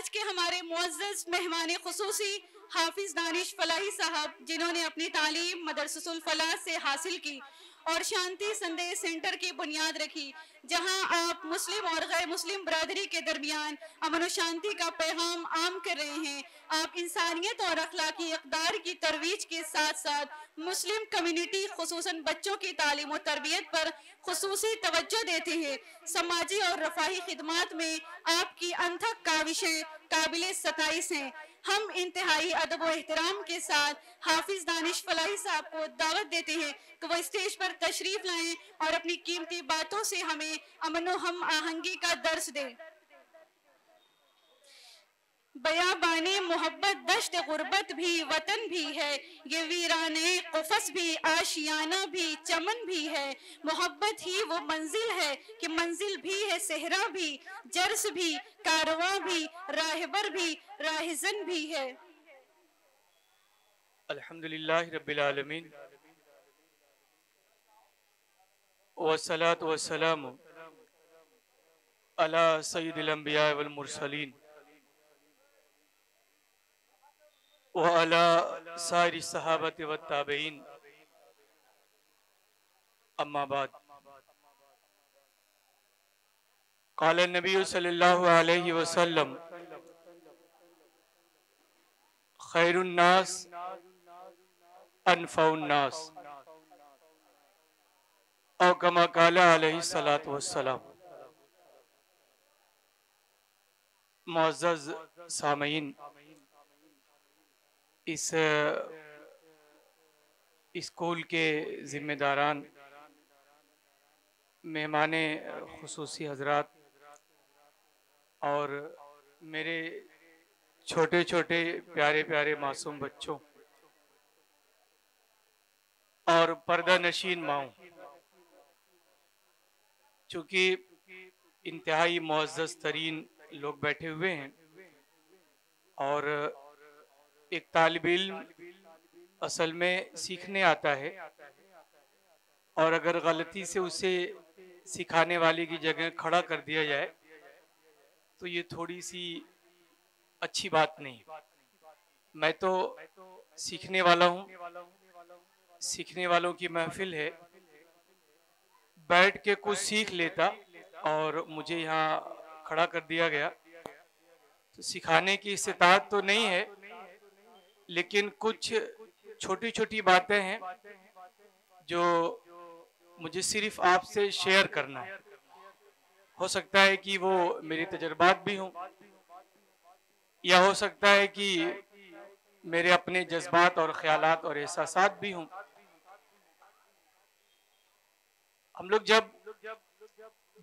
आज के हमारे मुअज़्ज़ज़ मेहमान खुसूसी हाफिज दानिश फलाही साहब, जिन्होंने अपनी तालीम मदरसतुल फलाह से हासिल की और शांति संदेश सेंटर की बुनियाद रखी, जहां आप मुस्लिम और गैर मुस्लिम बरादरी के दरमियान अमन और शांति का पैगाम आम कर रहे हैं। आप इंसानियत और अखलाकी इक़दार की तरवीज के साथ साथ मुस्लिम कम्युनिटी खुसूसन बच्चों की तालीम और तरबियत पर खुसूसी तवज्जो देते हैं। समाजी और रफ़ाही खिदमात में आपकी अनथक काविशें काबिल सताइश हैं। हम इंतहाई अदब व एहतराम के साथ हाफिज दानिश फलाही साहब को दावत देते हैं कि वो स्टेज पर तशरीफ लाएं और अपनी कीमती बातों से हमें अमन व हम आहंगी का दर्स दें। बयाबाने मोहब्बत दश्त गुर्बत भी वतन भी है, ये वीराने कुफस भी आशियाना भी चमन भी है। मोहब्बत ही वो मंजिल है कि मंजिल भी है सहरा भी, जर्स भी कारवां भी राहबर भी राहजन भी है। अल्हम्दुलिल्लाहि रब्बिल आलमीन वस्सलातु वस्सलामु अला सय्यिदिल अंबिया वल मुरसलीन व अला साइरि सहाबति व ताबईन, अम्मा बाद। क़ाल नबी सल्लल्लाहु अलैहि वसल्लम खैरुन नास अनफउन नास, औ कमा क़ाल अलैहि सलातु वस्सलाम। मुअज़्ज़ज़ सामईन, इस स्कूल के ज़िम्मेदारान, मेहमाने खुसूसी हज़रात और मेरे छोटे छोटे प्यारे प्यारे मासूम बच्चों और पर्दा नशीन माओ, चूँकि इंतहाई मुअज़्ज़ज़ तरीन लोग बैठे हुए हैं और एक तालिब इल्म असल में सीखने आता है, और अगर गलती से उसे सिखाने वाले की जगह खड़ा कर दिया जाए तो ये थोड़ी सी अच्छी बात नहीं। मैं तो सीखने वाला हूँ, सीखने वालों की महफिल है, बैठ के कुछ सीख लेता और मुझे यहाँ खड़ा कर दिया गया तो सिखाने की इस्तिताअत तो नहीं है, लेकिन कुछ छोटी छोटी बातें हैं जो मुझे सिर्फ आपसे शेयर करना है। हो सकता है कि वो मेरे तजुर्बात भी हों, या हो सकता है कि मेरे अपने जज्बात और ख्यालात और एहसासात भी हों। हम लोग जब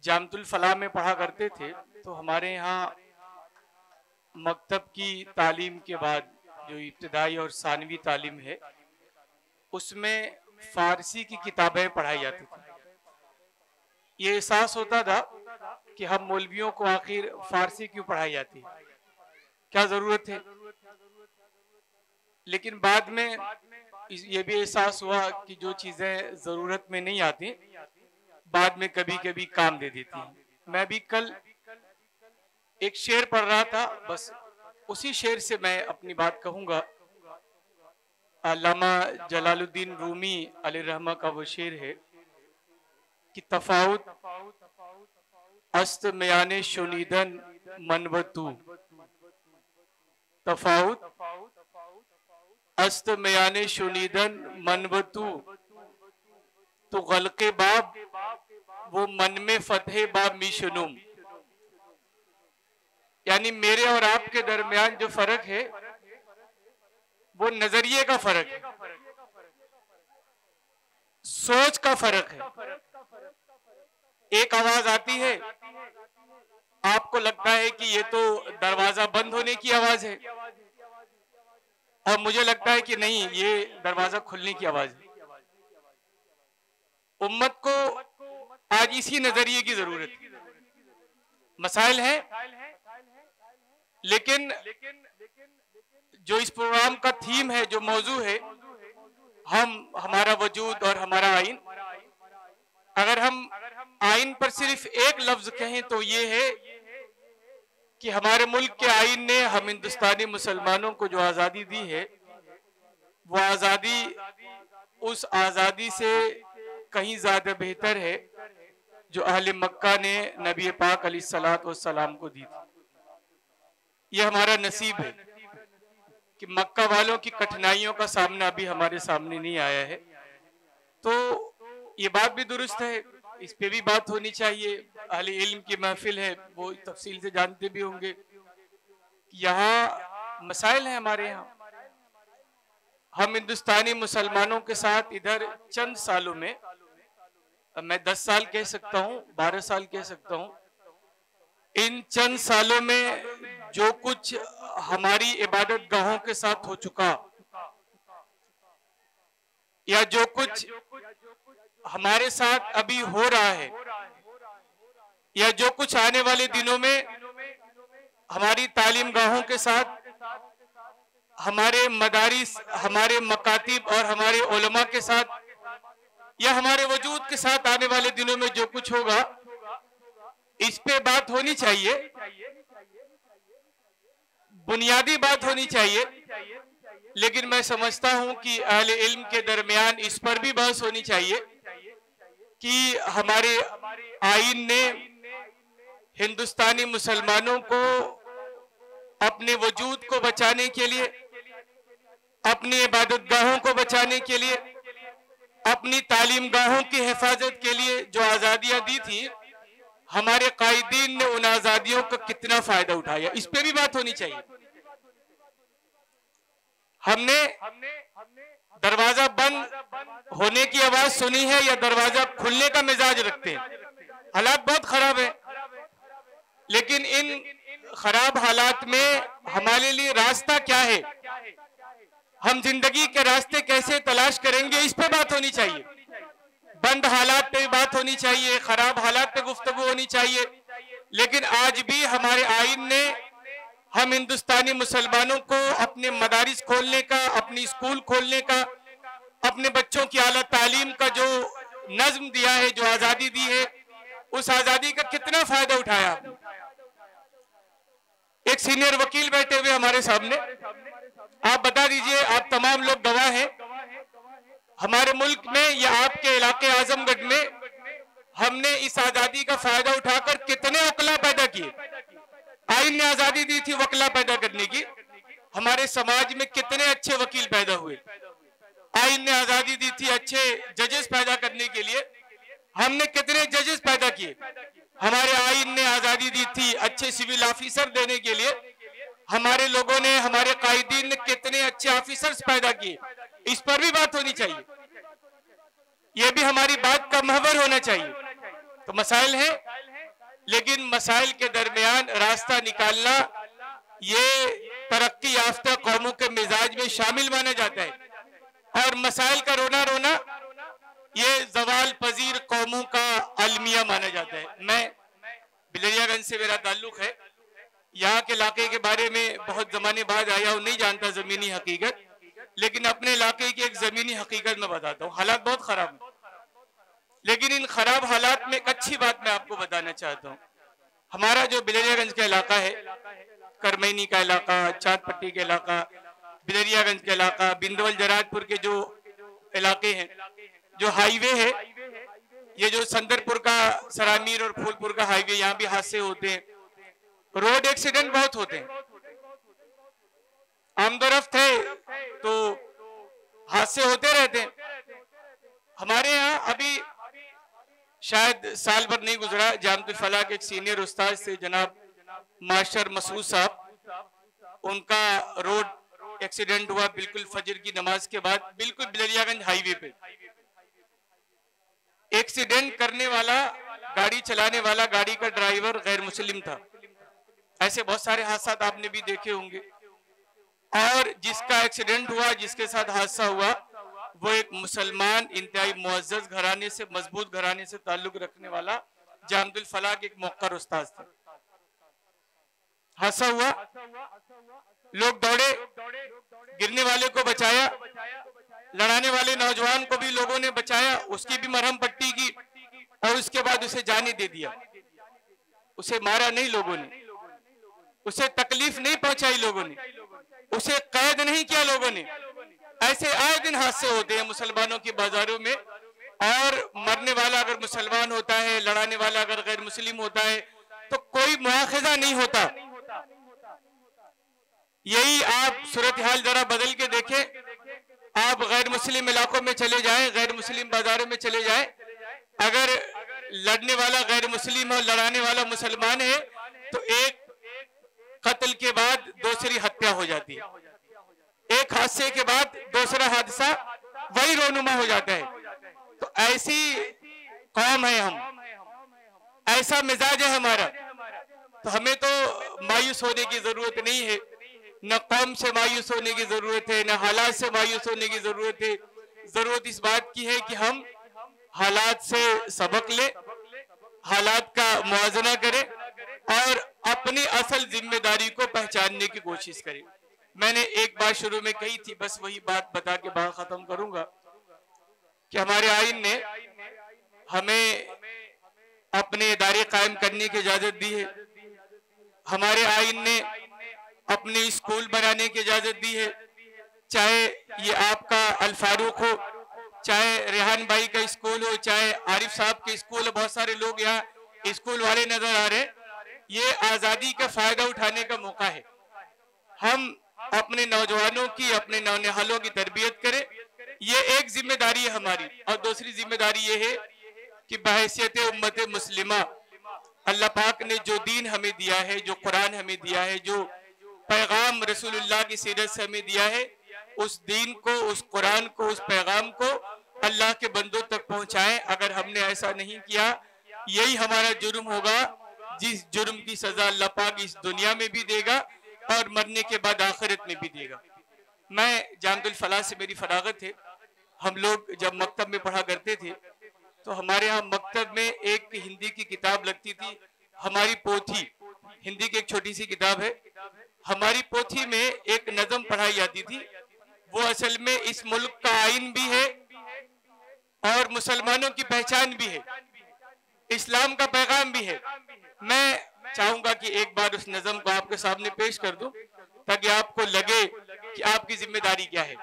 जामतुल फलाह में पढ़ा करते थे तो हमारे यहाँ मकतब की तालीम के बाद जो इब्तिदाई और सानवी तालीम है उसमें फारसी की किताबें पढ़ाई जाती थी। ये एहसास होता था कि हम मौलवियों को आखिर फारसी क्यों पढ़ाई जाती है, क्या जरूरत है। लेकिन बाद में ये भी एहसास हुआ कि जो चीजें जरूरत में नहीं आती बाद में कभी कभी काम दे देती हैं। मैं भी कल एक शेर पढ़ रहा था, बस उसी शेर से मैं अपनी बात कहूंगा। अल्लामा जलालुद्दीन रूमी अलैहिर्रहमा का वो शेर है कि तफाउत अस्त मयाने शुनीदन मनवतू, तफाउत अस्त मयाने शुनीदन मनवतू, तो गलके बाब वो मन में फतह बाब मिशनुम। यानी मेरे और आपके दरमियान जो फर्क है वो नजरिए का फर्क है, सोच का फर्क है। एक आवाज आती है, आपको लगता है कि ये तो दरवाजा बंद होने की आवाज है, और मुझे लगता है कि नहीं, ये दरवाजा खुलने की आवाज है। उम्मत को आज इसी नजरिए की जरूरत है। मसाइल है, लेकिन जो इस प्रोग्राम का थीम है, जो मौजू है, हमारा वजूद और हमारा आइन, अगर हम आइन पर सिर्फ एक लफ्ज कहें तो ये है कि हमारे मुल्क के आईन ने हम हिंदुस्तानी मुसलमानों को जो आज़ादी दी है, वो आज़ादी उस आज़ादी से कहीं ज़्यादा बेहतर है जो अहले मक्का ने नबी पाक अलैहिस्सलातु वस्सलाम को दी थी। यह हमारा नसीब है कि मक्का वालों की कठिनाइयों का सामना अभी हमारे सामने नहीं आया है। तो ये बात भी दुरुस्त है, इस पे भी बात होनी चाहिए। अहले इल्म की महफिल है, वो तफसील से जानते भी होंगे। यहाँ मसाइल हैं हमारे यहाँ। हम हिंदुस्तानी मुसलमानों के साथ इधर चंद सालों में, मैं 10 साल कह सकता हूँ, 12 साल कह सकता हूँ, इन चंद सालों में जो कुछ हमारी इबादत गाहों के साथ हो चुका, या जो कुछ हमारे साथ अभी हो रहा है, या जो कुछ आने वाले दिनों में हमारी तालीम गाहों के साथ, हमारे मदारिस, हमारे मकातिब और हमारे उलमा के साथ, या हमारे वजूद के साथ आने वाले दिनों में जो कुछ होगा, इस पे बात होनी चाहिए, बुनियादी बात होनी चाहिए। लेकिन मैं समझता हूं कि अहले इल्म के दरमियान इस पर भी बहस होनी चाहिए कि हमारे आईन ने हिंदुस्तानी मुसलमानों को अपने वजूद को बचाने के लिए, अपनी इबादत गाहों को बचाने के लिए, अपनी तालीम गाहों की हिफाजत के लिए जो आज़ादियां दी थी, हमारे कायदीन ने उन आज़ादियों का कितना फायदा उठाया, इस पे भी बात होनी चाहिए। हमने दरवाजा बंद होने की आवाज सुनी है या दरवाजा खुलने का मिजाज रखते हैं? हालात बहुत खराब है, लेकिन इन खराब हालात में हमारे लिए रास्ता क्या है, हम जिंदगी के रास्ते कैसे तलाश करेंगे, इस पे बात होनी चाहिए। बंद हालात पे बात होनी चाहिए, खराब हालात पे गुफ्तगू होनी चाहिए। लेकिन आज भी हमारे आईन ने हम हिंदुस्तानी मुसलमानों को अपने मदारिस खोलने का, अपनी स्कूल खोलने का, अपने बच्चों की आला तालीम का जो नज्म दिया है, जो आज़ादी दी है, उस आज़ादी का कितना फायदा उठाया। एक सीनियर वकील बैठे हुए हमारे सामने, आप बता दीजिए, आप तमाम लोग गवाह हैं, हमारे मुल्क में या आपके इलाके आजमगढ़ में हमने इस आज़ादी का फायदा उठाकर कितने वकला पैदा किए। आईन ने आज़ादी दी थी वकला पैदा करने की, हमारे समाज में कितने अच्छे वकील पैदा हुए। आईन ने आज़ादी दी थी अच्छे जजेस पैदा करने के लिए, हमने कितने जजेस पैदा किए। हमारे आईन ने आज़ादी दी थी अच्छे सिविल ऑफिसर देने के लिए, हमारे लोगों ने, हमारे कायदीन ने कितने अच्छे ऑफिसर्स पैदा किए। इस पर भी बात होनी चाहिए, यह भी हमारी बात का महवर होना चाहिए। तो मसाइल हैं, लेकिन मसाइल के दरमियान रास्ता निकालना ये तरक्की याफ्ता कौमों के मिजाज में शामिल माना जाता है, और मसाइल का रोना रोना ये जवाल पजीर कौमों का अलमिया माना जाता है। मैं बिलरियागंज से मेरा ताल्लुक है, यहाँ के इलाके के बारे में बहुत जमाने बाद आया हूँ, नहीं जानता जमीनी हकीकत, लेकिन अपने इलाके की एक जमीनी हकीकत में बताता हूँ। हालात बहुत खराब है, लेकिन इन खराब हालात में एक अच्छी बात मैं आपको बताना चाहता हूँ। हमारा जो बिलरियागंज का इलाका है, करमैनी का इलाका, चाँदपट्टी का इलाका, बिलरियागंज का इलाका, बिंदवल जराजपुर के जो इलाके हैं, जो हाईवे है, ये जो संदरपुर का सरामीर और फूलपुर का हाईवे, यहाँ भी हादसे होते हैं, रोड एक्सीडेंट बहुत होते हैं, आमदोरफ्त है तो हादसे होते रहते हैं। हमारे यहाँ अभी शायद साल भर नहीं गुजरा, जामतुल फलाह के एक सीनियर उस्ताद से जनाब मास्टर मसूद साहब, उनका रोड एक्सीडेंट हुआ बिल्कुल फजर की नमाज के बाद, बिल्कुल बिलरियागंज हाईवे पे। एक्सीडेंट करने वाला, गाड़ी चलाने वाला, गाड़ी का ड्राइवर गैर मुस्लिम था। ऐसे बहुत सारे हादसा आपने भी देखे होंगे। और जिसका एक्सीडेंट हुआ, जिसके साथ हादसा हुआ, वो एक मुसलमान इंतहाई मुअज़्ज़ज़ घराने से, मजबूत घराने से ताल्लुक रखने वाला जामतुल फलाह के एक मौक़र उस्ताद थे। हादसा हुआ, लोग दौड़े, गिरने वाले को बचाया, लड़ाने वाले नौजवान को भी लोगों ने बचाया, उसकी भी मरहम पट्टी की, और उसके बाद उसे जाने दे दिया। उसे मारा नहीं लोगों ने, उसे तकलीफ नहीं पहुंचाई लोगों ने, उसे कैद नहीं किया लोगों ने। ऐसे आए दिन हादसे होते हैं मुसलमानों की बाजारों में, और मरने वाला अगर मुसलमान होता है, लड़ाने वाला अगर गैर मुस्लिम होता है, तो कोई मुआखजा नहीं होता। यही आप सूरत हाल जरा बदल के देखें। आप गैर मुस्लिम इलाकों में चले जाएं, गैर मुस्लिम बाजारों में चले जाएं, अगर लड़ने वाला गैर मुस्लिम और लड़ाने वाला मुसलमान है तो एक कत्ल के बाद दूसरी हत्या हो जाती है, एक हादसे के बाद दूसरा हादसा वही रोनुमा हो जाता है। तो ऐसी कौम है हम, ऐसा मिजाज है हमारा। तो हमें तो मायूस होने की जरूरत नहीं है, न कौम से मायूस होने की जरूरत है, न हालात से मायूस होने की जरूरत है। जरूरत इस बात की है कि हम हालात से सबक ले, हालात का मुआवजा करें और अपनी असल जिम्मेदारी को पहचानने की कोशिश करें। मैंने एक बात शुरू में कही थी, बस वही बात बता के बात खत्म करूंगा कि हमारे आईन ने हमें अपने इदारे कायम करने की इजाजत दी है, हमारे आईन ने अपने स्कूल बनाने की इजाजत दी है, चाहे ये आपका अल फारूक हो, चाहे रेहान भाई का स्कूल हो, चाहे आरिफ साहब के स्कूल हो। बहुत सारे लोग यहाँ स्कूल वाले नजर आ रहे हैं। ये आजादी का फायदा उठाने का मौका है। हम अपने नौजवानों की, अपने नौनिहालों की तरबियत करें, ये एक जिम्मेदारी है हमारी। और दूसरी जिम्मेदारी ये है कि बहैसियत उम्मत मुस्लिमा अल्लाह पाक ने जो दीन हमें दिया है, जो कुरान हमें दिया है, जो पैगाम रसूलुल्लाह की सीरत से हमें दिया है, उस दीन को, उस कुरान को, उस पैगाम को अल्लाह के बंदों तक पहुंचाएं। अगर हमने ऐसा नहीं किया, यही हमारा जुर्म होगा, जिस जुर्म की सजा अल्लाह पाक इस दुनिया में भी देगा और मरने के बाद आखिरत में भी देगा। मैं जामतुल फलाह से मेरी फरागत है। हम लोग जब मकतब में पढ़ा करते थे तो हमारे यहाँ मकतब में एक हिंदी की किताब लगती थी, हमारी पोथी, हिंदी की एक छोटी सी किताब है। हमारी पोथी में एक नज़म पढ़ाई जाती थी, वो असल में इस मुल्क का आइन भी है और मुसलमानों की पहचान भी है, इस्लाम का पैगाम भी है। मैं चाहूंगा कि एक बार उस नज़म को आपके सामने पेश कर दूं ताकि आपको लगे कि आपकी जिम्मेदारी क्या है।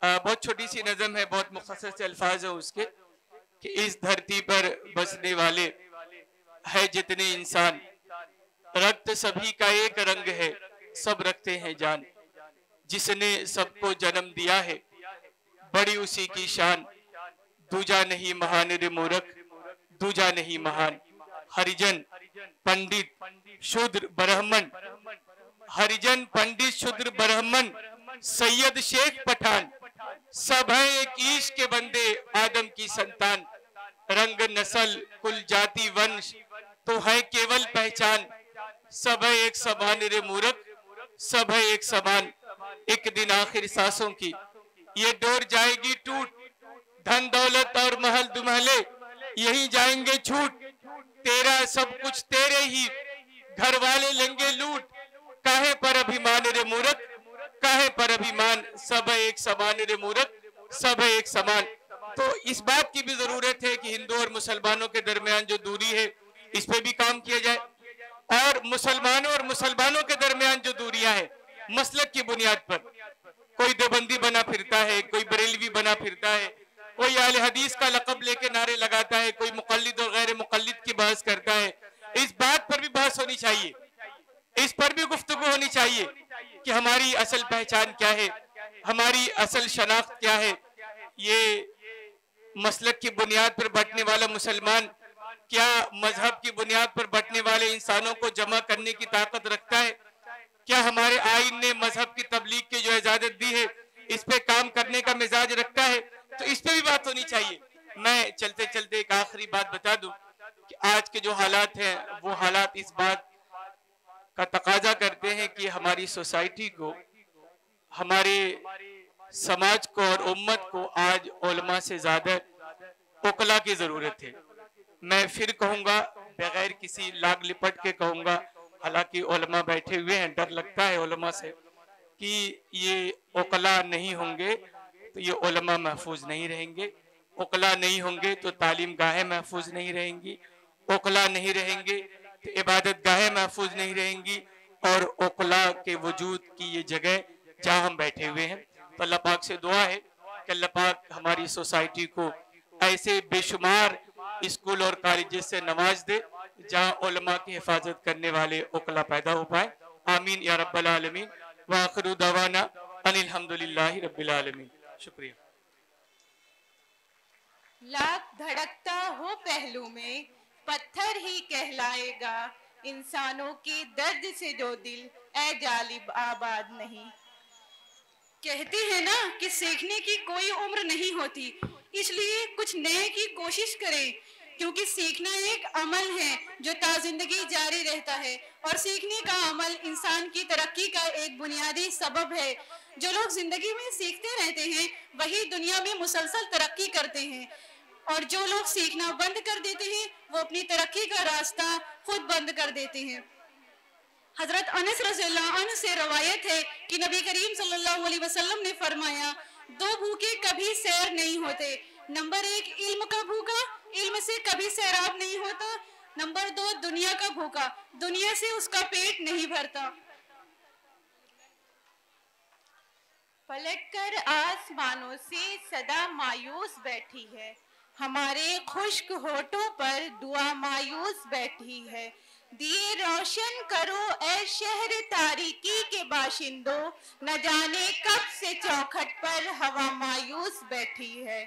बहुत छोटी सी नज़म है, बहुत मुख्तसर से अल्फाज है उसके कि इस धरती पर बसने वाले है जितने इंसान, रक्त सभी का एक रंग है, सब रखते हैं जान। जिसने सबको जन्म दिया है बड़ी उसी की शान, दूजा नहीं महान रे मूर्ख, दूजा नहीं महान। हरिजन पंडित शूद्र ब्राह्मण, हरिजन पंडित शूद्र ब्राह्मण, सैयद शेख पठान, सब है एक ईश के बंदे, आदम की संतान। रंग नस्ल कुल जाति वंश तो है केवल पहचान, सब है एक समान रे मूर्ख, सब है एक समान। एक दिन आखिर सांसों की ये डोर जाएगी टूट, धन दौलत और महल दुमहले यही जाएंगे छूट। तेरा सब कुछ तेरे ही, घर वाले लेंगे लूट। काहे पर अभिमान रे मूर्ख, काहे पर अभिमान, सब है एक समान रे मूर्ख, सब है एक समान। तो इस बात की भी जरूरत है कि हिंदू और मुसलमानों के दरमियान जो दूरी है इस पे भी काम किया जाए, और मुसलमानों और मुसलमानों के दरमियान जो दूरियां हैं मसलक की बुनियाद पर, कोई देवबंदी बना फिरता है, कोई बरेलवी बना फिरता है, कोई अहले हदीस का लक़ब लेके नारे लगाता है, कोई मुक़ल्लिद और गैर मुक़ल्लिद की बहस करता है। इस बात पर भी बहस होनी चाहिए, इस पर भी गुफ्तगू होनी चाहिए कि हमारी असल पहचान क्या है, हमारी असल शनाख्त क्या है। ये मसलक की बुनियाद पर बंटने वाला मुसलमान क्या मजहब की बुनियाद पर बंटने वाले इंसानों को जमा करने की ताकत रखता है? क्या हमारे आईन ने मजहब की तबलीग की जो इजाजत दी है इस पे काम करने का मिजाज रखता है? तो इस पे भी बात होनी चाहिए। मैं चलते चलते एक आखिरी बात बता दूं कि आज के जो हालात हैं वो हालात इस बात का तकाजा करते हैं कि हमारी सोसाइटी को, हमारे समाज को और उम्मत को आज उलमा से ज्यादा उकला की जरूरत है। मैं फिर कहूंगा, बगैर किसी लाग लिपट के कहूंगा, हालांकि उलमा बैठे हुए हैं, डर लगता है उलमा से कि ये उकला नहीं होंगे तो ये उलमा महफूज नहीं रहेंगे, उकला नहीं होंगे तो तालीम गाहें महफूज नहीं रहेंगी, उकला नहीं रहेंगे तो इबादत गाहें महफूज नहीं रहेंगी, और ओकला के वजूद की ये जगह जहाँ हम बैठे हुए हैं। तो अल्लाह पाक से दुआ है कि अल्लाह पाक हमारी सोसाइटी को ऐसे बेशुमार स्कूल और कॉलेजेस से नवाज दे जहाँ उलमा की हिफाजत करने वाले ओकला पैदा हो पाए। आमीन या रब्बल आलमीन। व आखिरु दवाना अनिल हम्दुलिल्लाहि रब्बिल आलमीन। शुक्रिया। लाख धड़कता हो पहलू में पत्थर ही कहलाएगा, इंसानों के दर्द से जो दिल ए जालिब आबाद नहीं। कहते हैं ना कि सीखने की कोई उम्र नहीं होती, इसलिए कुछ नए की कोशिश करें, क्योंकि सीखना एक अमल है जो ताज़िंदगी जारी रहता है और सीखने का अमल इंसान की तरक्की का एक बुनियादी सबब है। जो लोग जिंदगी में सीखते रहते हैं वही दुनिया में मुसलसल तरक्की करते हैं, और जो लोग सीखना बंद कर देते हैं वो अपनी तरक्की का रास्ता खुद बंद कर देते हैं। हजरत अनस रज़ियल्लाहु अन्हु से रवायत है कि नबी करीम सल्लल्लाहु अलैहि वसल्लम ने फरमाया, दो भूखे कभी सैर नहीं होते। नंबर 1 इल्म का भूखा, इल्म से कभी सैराब नहीं होता। नंबर 2 दुनिया का भूखा, दुनिया से उसका पेट नहीं भरता। पलटकर आसमानों से सदा मायूस बैठी है, हमारे खुश्क होठों पर दुआ मायूस बैठी है। दिए रोशन करो ए शहर तारीकी के बाशिंदों, न जाने कब से चौखट पर हवा मायूस बैठी है।